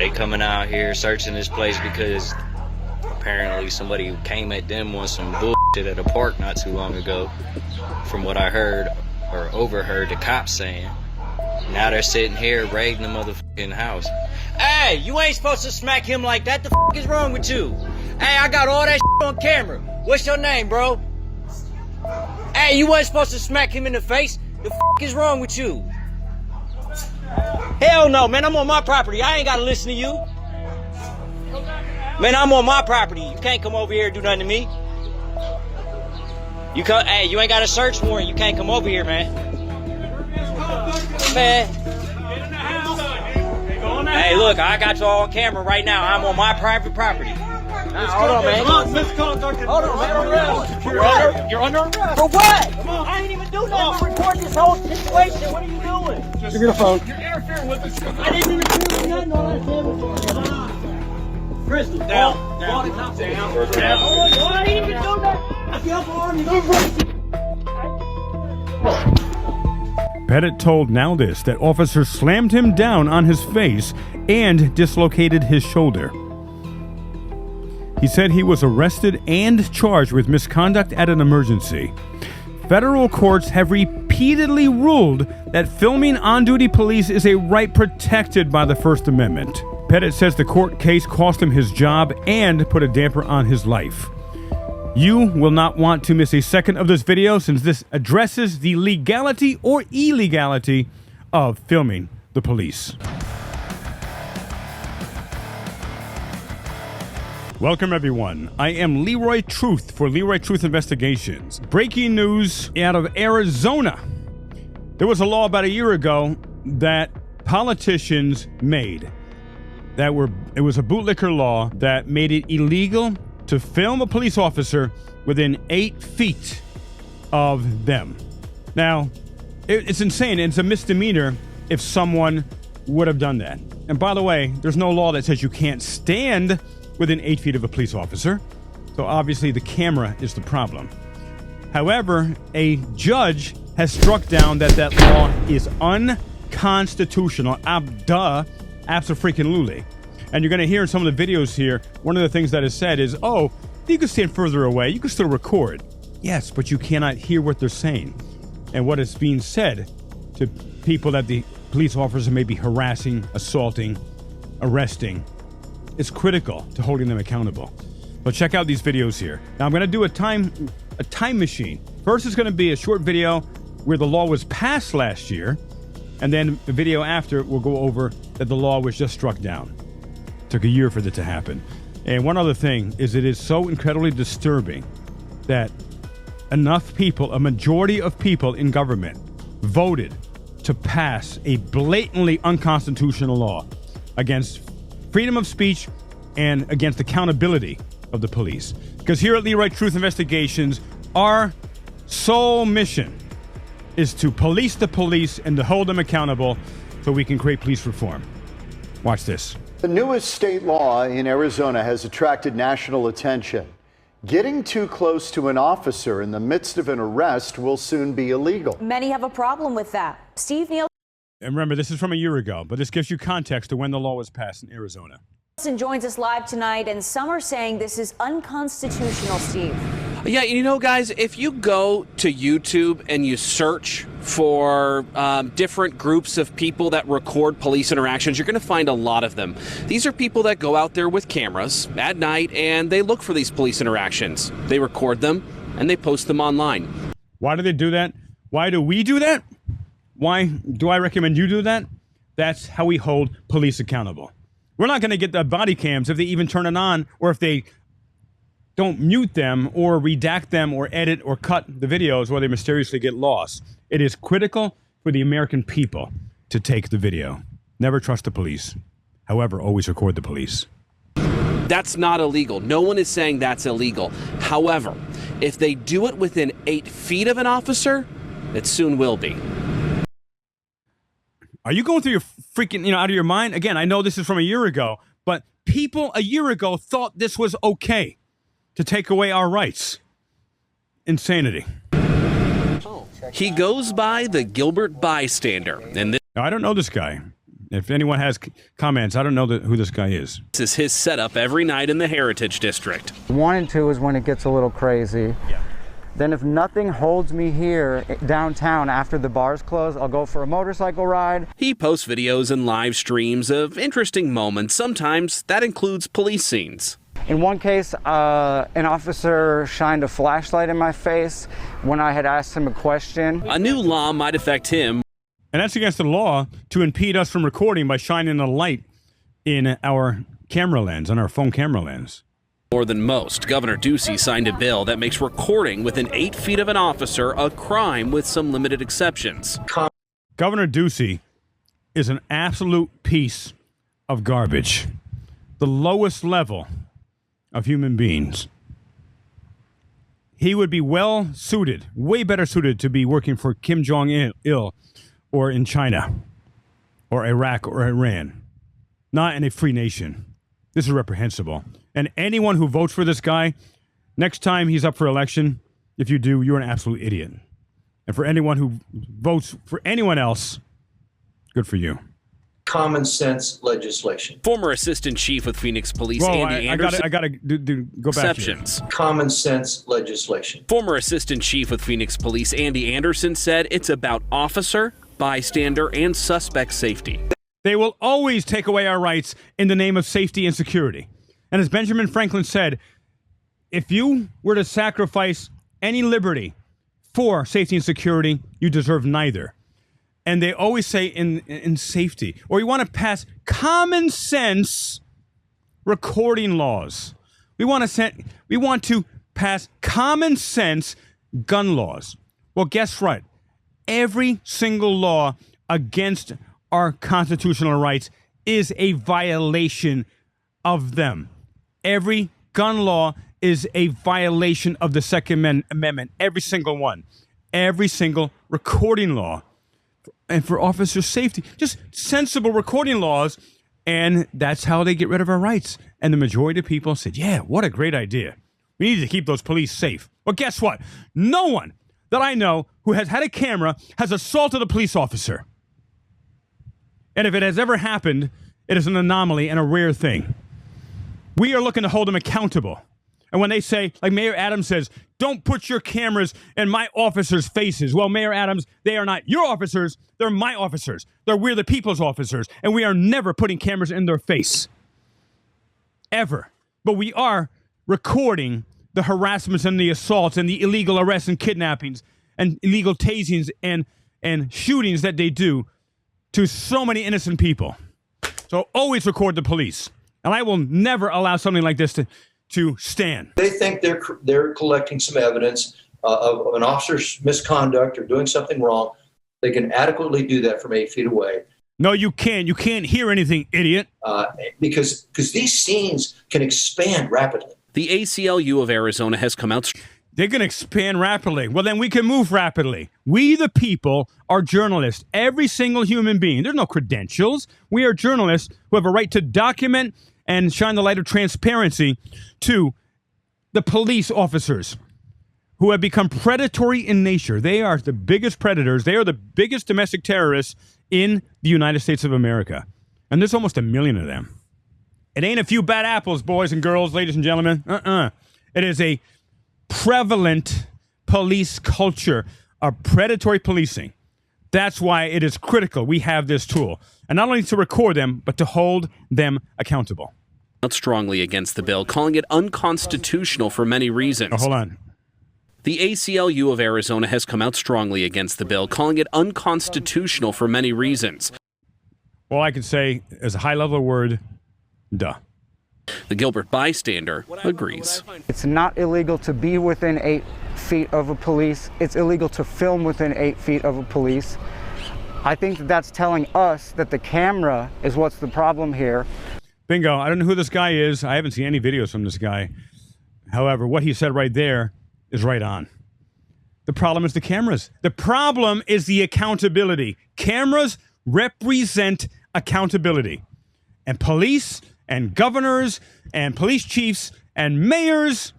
They coming out here searching this place because apparently somebody came at them on some bullshit at a park not too long ago, from what I heard or overheard the cops saying. Now they're sitting here raiding the motherfucking house. Hey, you ain't supposed to smack him like that. The fuck is wrong with you? Hey, I got all that shit on camera. What's your name, bro? Hey, you wasn't supposed to smack him in the face. The fuck is wrong with you? Hell no, man. I'm on my property. I ain't gotta listen to you. Man, I'm on my property. You can't come over here and do nothing to me. Hey, you ain't got a search warrant. You can't come over here, man. Man. Hey, look, I got you all on camera right now. I'm on my private property. Hold on, man. Hold on, man. You're under arrest. For what? I ain't even do nothing to record this whole situation. What are you doing? Just give me the phone. You're interfering with us. I didn't interfere with nothing. All I said was Crystal, down. I didn't even do that. I feel for Pettit told Now This that officers slammed him down on his face and dislocated his shoulder. He said he was arrested and charged with misconduct at an emergency. Federal courts have repeatedly ruled that filming on-duty police is a right protected by the First Amendment. Pettit says the court case cost him his job and put a damper on his life. You will not want to miss a second of this video, since this addresses the legality or illegality of filming the police. Welcome, everyone. I am Leroy Truth for Leroy Truth Investigations. Breaking news out of Arizona. There was a law about a year ago that politicians made. It was a bootlicker law that made it illegal to film a police officer within 8 feet of them. Now, it's insane. It's a misdemeanor if someone would have done that. And by the way, there's no law that says you can't stand within 8 feet of a police officer. So obviously the camera is the problem. However, a judge has struck down that law is unconstitutional. Abso-freaking-lutely. And you're going to hear in some of the videos here, one of the things that is said is, oh, you can stand further away. You can still record. Yes, but you cannot hear what they're saying and what is being said to people that the police officer may be harassing, assaulting, arresting. It's critical to holding them accountable. So check out these videos here. Now I'm going to do a time machine. First is going to be a short video where the law was passed last year, and then the video after will go over that the law was just struck down. Took a year for that to happen. And one other thing is, it is so incredibly disturbing that enough people, a majority of people in government, voted to pass a blatantly unconstitutional law against freedom of speech and against accountability of the police. Because here at Leroy Truth Investigations, our sole mission is to police the police and to hold them accountable so we can create police reform. Watch this. The newest state law in Arizona has attracted national attention. Getting too close to an officer in the midst of an arrest will soon be illegal. Many have a problem with that. Steve Nielsen And remember, this is from a year ago, but this gives you context to when the law was passed in Arizona. joins us live tonight, and some are saying this is unconstitutional, Steve. Yeah, you know, guys, if you go to YouTube and you search for different groups of people that record police interactions, you're going to find a lot of them. These are people that go out there with cameras at night and they look for these police interactions. They record them and they post them online. Why do they do that? Why do we do that? Why do I recommend you do that? That's how we hold police accountable. We're not going to get the body cams if they even turn it on, or if they don't mute them or redact them or edit or cut the videos where they mysteriously get lost. It is critical for the American people to take the video. Never trust the police. However, always record the police. That's not illegal. No one is saying that's illegal. However, if they do it within 8 feet of an officer, it soon will be. Are you going through your freaking, out of your mind? Again, I know this is from a year ago, but people a year ago thought this was okay to take away our rights. Insanity. He goes by the Gilbert Bystander. And Now, I don't know this guy. If anyone has comments, I don't know who this guy is. This is his setup every night in the Heritage District. 1 and 2 is when it gets a little crazy. Yeah. Then if nothing holds me here downtown after the bars close, I'll go for a motorcycle ride. He posts videos and live streams of interesting moments. Sometimes that includes police scenes. In one case, an officer shined a flashlight in my face when I had asked him a question. A new law might affect him. And that's against the law to impede us from recording by shining a light in our camera lens, on our phone camera lens. More than most. Governor Tuchi signed a bill that makes recording within 8 feet of an officer a crime with some limited exceptions. Governor Tuchi is an absolute piece of garbage. The lowest level of human beings. He would be well suited, way better suited to be working for Kim Jong-il or in China or Iraq or Iran, not in a free nation. This is reprehensible. And anyone who votes for this guy, next time he's up for election, if you do, you're an absolute idiot. And for anyone who votes for anyone else, good for you. Common sense legislation. Former Assistant Chief with Phoenix Police Whoa, Andy Anderson. I gotta go back here. Exceptions. Common sense legislation. Former Assistant Chief with Phoenix Police Andy Anderson said it's about officer, bystander, and suspect safety. They will always take away our rights in the name of safety and security. And as Benjamin Franklin said, if you were to sacrifice any liberty for safety and security, you deserve neither. And they always say in safety, or you want to pass common sense recording laws. We want to pass common sense gun laws. Well, guess what? Every single law against our constitutional rights is a violation of them. Every gun law is a violation of the Second Amendment. Every single one. Every single recording law. And for officer safety, just sensible recording laws. And that's how they get rid of our rights. And the majority of people said, yeah, what a great idea. We need to keep those police safe. Well, guess what? No one that I know who has had a camera has assaulted a police officer. And if it has ever happened, it is an anomaly and a rare thing. We are looking to hold them accountable. And when they say, like Mayor Adams says, don't put your cameras in my officers' faces. Well, Mayor Adams, they are not your officers. They're my officers. We're the people's officers. And we are never putting cameras in their face. Ever. But we are recording the harassments and the assaults and the illegal arrests and kidnappings and illegal tasings and shootings that they do to so many innocent people. So always record the police. And I will never allow something like this to stand. They think they're collecting some evidence of an officer's misconduct or doing something wrong. They can adequately do that from 8 feet away. No, you can't. You can't hear anything, idiot. Because these scenes can expand rapidly. The ACLU of Arizona has come out. They're going to expand rapidly. Well, then we can move rapidly. We, the people, are journalists. Every single human being. There's no credentials. We are journalists who have a right to document and shine the light of transparency to the police officers who have become predatory in nature. They are the biggest predators. They are the biggest domestic terrorists in the United States of America. And there's almost 1 million of them. It ain't a few bad apples, boys and girls, ladies and gentlemen. It is a prevalent police culture of predatory policing. That's why it is critical we have this tool. And not only to record them, but to hold them accountable. Out strongly against the bill, calling it unconstitutional for many reasons. Oh, hold on. The ACLU of Arizona has come out strongly against the bill, calling it unconstitutional for many reasons. All I can say is a high-level word, duh. The Gilbert bystander agrees. It's not illegal to be within 8 feet of a police. It's illegal to film within 8 feet of a police. I think that's telling us that the camera is what's the problem here. Bingo. I don't know who this guy is. I haven't seen any videos from this guy. However, what he said right there is right on. The problem is the cameras. The problem is the accountability. Cameras represent accountability. And police and governors and police chiefs and mayors,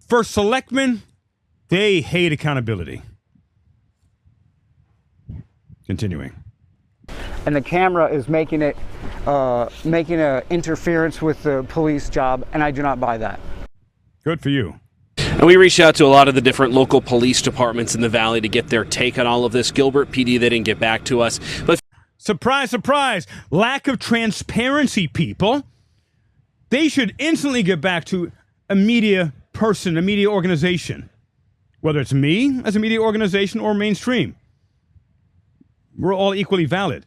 first selectmen, they hate accountability. Continuing. and the camera is making it making an interference with the police job, and I do not buy that. Good for you. And we reached out to a lot of the different local police departments in the Valley to get their take on all of this. Gilbert PD, they didn't get back to us. But surprise, surprise. Lack of transparency, people. They should instantly get back to a media person, a media organization. Whether it's me as a media organization or mainstream. We're all equally valid.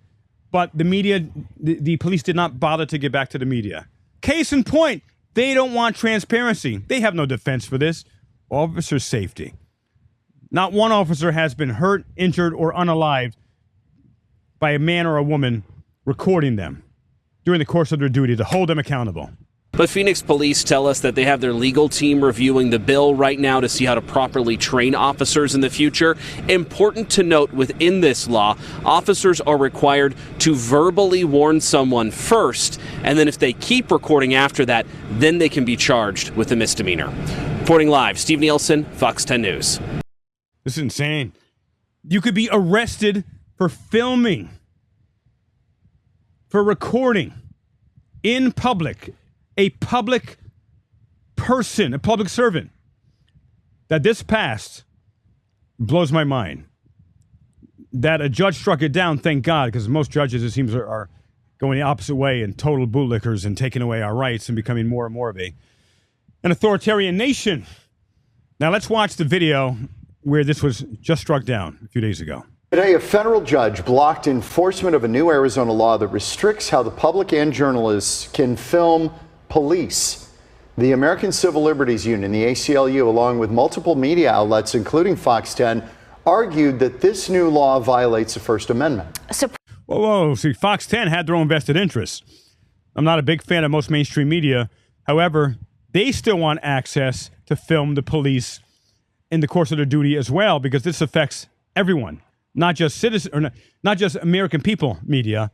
But the media, the police did not bother to get back to the media. Case in point, they don't want transparency. They have no defense for this. Officer safety. Not one officer has been hurt, injured, or unalived by a man or a woman recording them during the course of their duty to hold them accountable. But Phoenix police tell us that they have their legal team reviewing the bill right now to see how to properly train officers in the future. Important to note, within this law, officers are required to verbally warn someone first, and then if they keep recording after that, then they can be charged with a misdemeanor. Reporting live, Steve Nielsen, Fox 10 News. This is insane. You could be arrested for filming, for recording in public. A public person, a public servant. That this passed blows my mind. That a judge struck it down, thank God, because most judges, it seems, are going the opposite way and total bootlickers and taking away our rights and becoming more and more of an authoritarian nation. Now let's watch the video where this was just struck down a few days ago. Today, a federal judge blocked enforcement of a new Arizona law that restricts how the public and journalists can film police. The American Civil Liberties Union, the ACLU, along with multiple media outlets, including Fox 10, argued that this new law violates the First Amendment. Whoa. See, Fox 10 had their own vested interests. I'm not a big fan of most mainstream media. However, they still want access to film the police in the course of their duty as well, because this affects everyone, not just citizens, or not just American people media,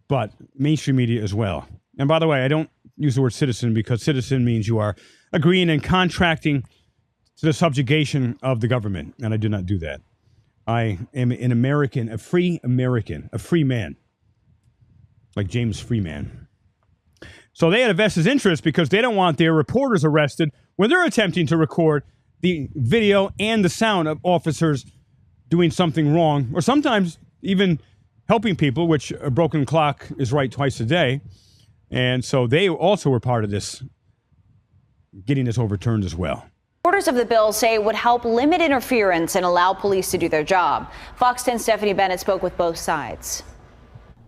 but mainstream media as well. And by the way, I don't use the word citizen because citizen means you are agreeing and contracting to the subjugation of the government, and I do not do that. I am an American, a free man, like James Freeman. So they had a vested interest because they don't want their reporters arrested when they're attempting to record the video and the sound of officers doing something wrong, or sometimes even helping people, which a broken clock is right twice a day. And so they also were part of this, getting this overturned as well. Supporters of the bill say it would help limit interference and allow police to do their job. Fox 10's Stephanie Bennett spoke with both sides.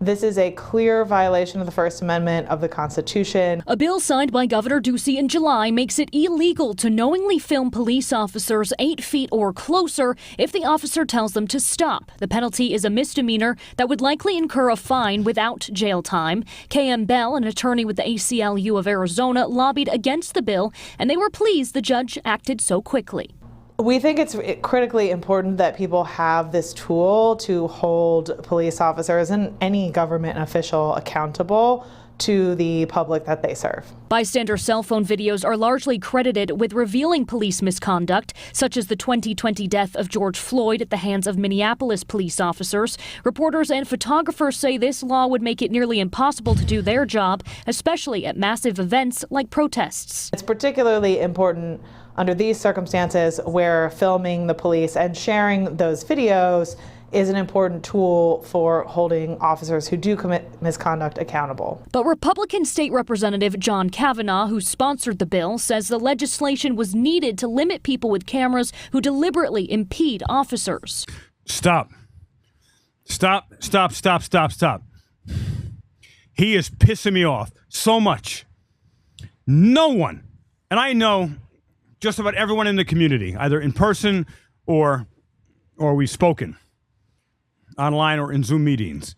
This is a clear violation of the First Amendment of the Constitution. A bill signed by Governor Ducey in July makes it illegal to knowingly film police officers 8 feet or closer if the officer tells them to stop. The penalty is a misdemeanor that would likely incur a fine without jail time. KM Bell, an attorney with the ACLU of Arizona, lobbied against the bill, and they were pleased the judge acted so quickly. We think it's critically important that people have this tool to hold police officers and any government official accountable to the public that they serve. Bystander cell phone videos are largely credited with revealing police misconduct, such as the 2020 death of George Floyd at the hands of Minneapolis police officers. Reporters and photographers say this law would make it nearly impossible to do their job, especially at massive events like protests. It's particularly important under these circumstances where filming the police and sharing those videos is an important tool for holding officers who do commit misconduct accountable. But Republican State Representative John Kavanaugh, who sponsored the bill, says the legislation was needed to limit people with cameras who deliberately impede officers. Stop. He is pissing me off so much. No one, and I know just about everyone in the community, either in person or we've spoken online or in Zoom meetings.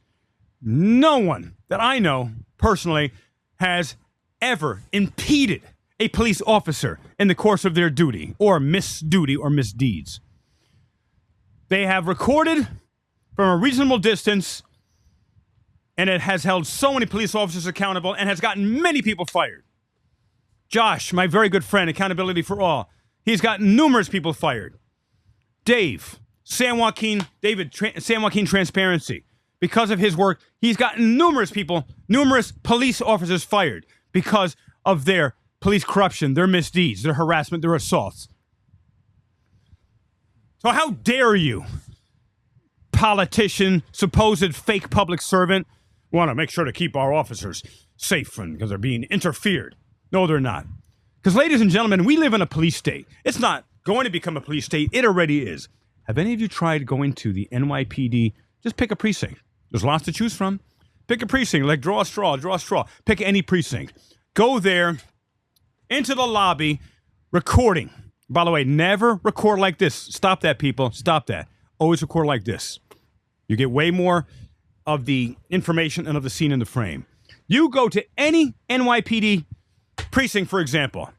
No one that I know personally has ever impeded a police officer in the course of their duty or misduty or misdeeds. They have recorded from a reasonable distance, and it has held so many police officers accountable and has gotten many people fired. Josh, my very good friend, Accountability for All, he's gotten numerous people fired. Dave, San Joaquin Transparency, because of his work, he's gotten numerous police officers fired because of their police corruption, their misdeeds, their harassment, their assaults. So how dare you, politician, supposed fake public servant, want to make sure to keep our officers safe because they're being interfered. No, they're not. Because, ladies and gentlemen, we live in a police state. It's not going to become a police state. It already is. Have any of you tried going to the NYPD? Just pick a precinct. There's lots to choose from. Pick a precinct, like draw a straw. Pick any precinct. Go there, into the lobby, recording. By the way, never record like this. Stop that, people. Stop that. Always record like this. You get way more of the information and of the scene in the frame. You go to any NYPD precinct, for example.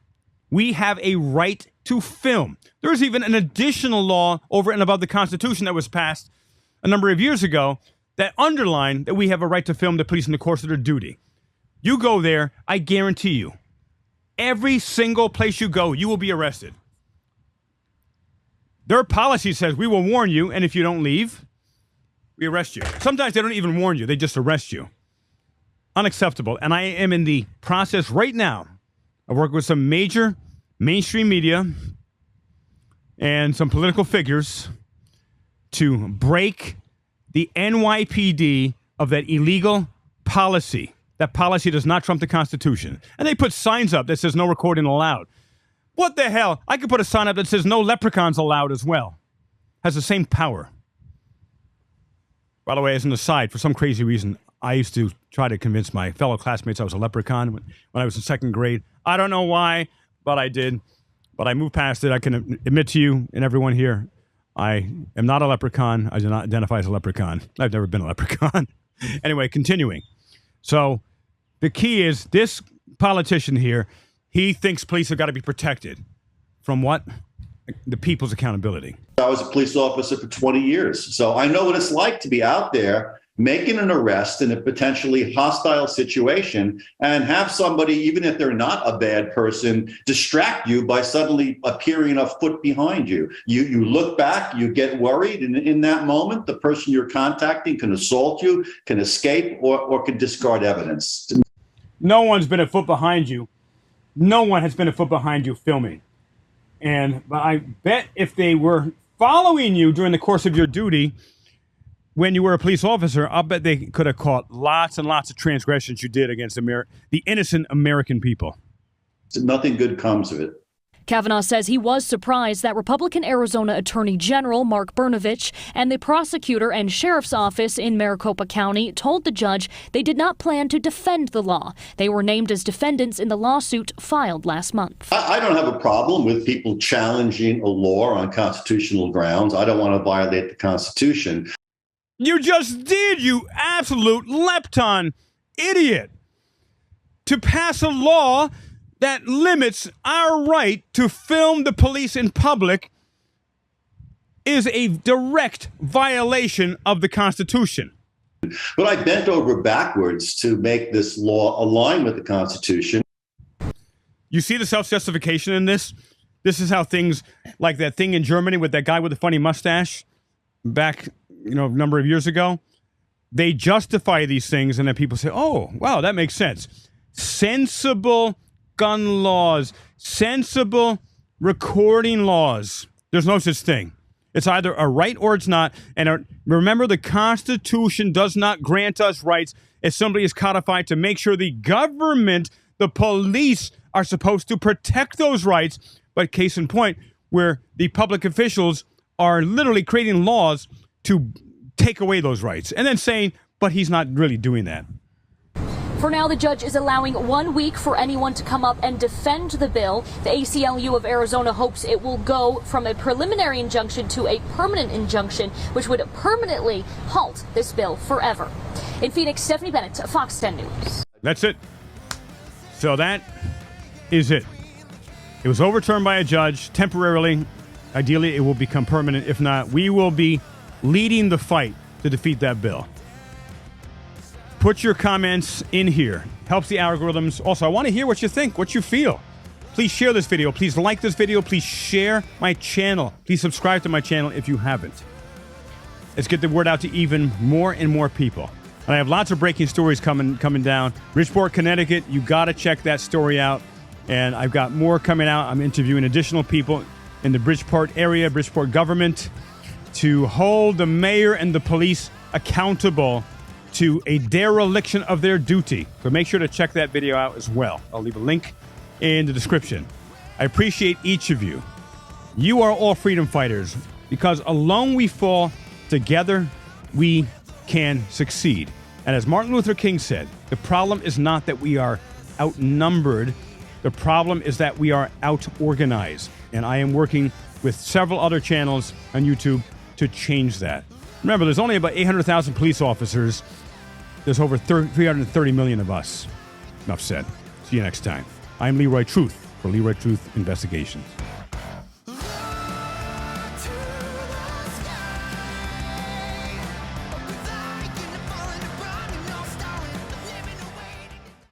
We have a right to film. There's even an additional law over and above the Constitution that was passed a number of years ago that underlined that we have a right to film the police in the course of their duty. You go there, I guarantee you, every single place you go, you will be arrested. Their policy says we will warn you, and if you don't leave, we arrest you. Sometimes they don't even warn you, they just arrest you. Unacceptable. And I am in the process right now of working with some major mainstream media and some political figures to break the NYPD of that illegal policy. That policy does not trump the Constitution. And they put signs up that says no recording allowed. What the hell? I could put a sign up that says no leprechauns allowed as well. Has the same power. By the way, as an aside, for some crazy reason, I used to try to convince my fellow classmates I was a leprechaun when I was in second grade. I don't know why, but I did. But I moved past it. I can admit to you and everyone here, I am not a leprechaun. I do not identify as a leprechaun. I've never been a leprechaun. Anyway, continuing. So the key is this politician here, he thinks police have got to be protected from what? The people's accountability. I was a police officer for 20 years, so I know what it's like to be out there making an arrest in a potentially hostile situation and have somebody, even if they're not a bad person, distract you by suddenly appearing a foot behind you. You look back, you get worried, and in that moment, the person you're contacting can assault you, can escape, or can discard evidence. No one's been a foot behind you. No one has been a foot behind you filming. And I bet if they were following you during the course of your duty, when you were a police officer, I'll bet they could have caught lots and lots of transgressions you did against the innocent American people. Nothing good comes of it. Kavanaugh says he was surprised that Republican Arizona Attorney General Mark Brnovich and the prosecutor and sheriff's office in Maricopa County told the judge they did not plan to defend the law. They were named as defendants in the lawsuit filed last month. I don't have a problem with people challenging a law on constitutional grounds. I don't want to violate the Constitution. You just did, you absolute lepton idiot. To pass a law that limits our right to film the police in public is a direct violation of the Constitution. But I bent over backwards to make this law align with the Constitution. You see the self-justification in this? This is how things, like that thing in Germany with that guy with the funny mustache back, a number of years ago, they justify these things and then people say, oh, wow, that makes sense. Sensible gun laws, sensible recording laws. There's no such thing. It's either a right or it's not. And remember, the Constitution does not grant us rights. It simply is codified to make sure the government, the police, are supposed to protect those rights. But case in point, where the public officials are literally creating laws to take away those rights and then saying, but he's not really doing that. For now, the judge is allowing 1 week for anyone to come up and defend the bill. The ACLU of Arizona hopes it will go from a preliminary injunction to a permanent injunction, which would permanently halt this bill forever. In Phoenix, Stephanie Bennett, Fox 10 News. That's it. So that is it. It was overturned by a judge temporarily. Ideally, it will become permanent. If not, we will be leading the fight to defeat that bill. Put your comments in here. Helps the algorithms. Also, I want to hear what you think, what you feel. Please share this video. Please like this video. Please share my channel. Please subscribe to my channel if you haven't. Let's get the word out to even more and more people. And I have lots of breaking stories coming down. Bridgeport, Connecticut, you got to check that story out. And I've got more coming out. I'm interviewing additional people in the Bridgeport area, Bridgeport government, to hold the mayor and the police accountable to a dereliction of their duty. So make sure to check that video out as well. I'll leave a link in the description. I appreciate each of you. You are all freedom fighters because alone we fall, together we can succeed. And as Martin Luther King said, the problem is not that we are outnumbered. The problem is that we are out-organized. And I am working with several other channels on YouTube to change that. Remember, there's only about 800,000 police officers. There's over 330 million of us. Enough said. See you next time. I'm Leroy Truth for Leroy Truth Investigations.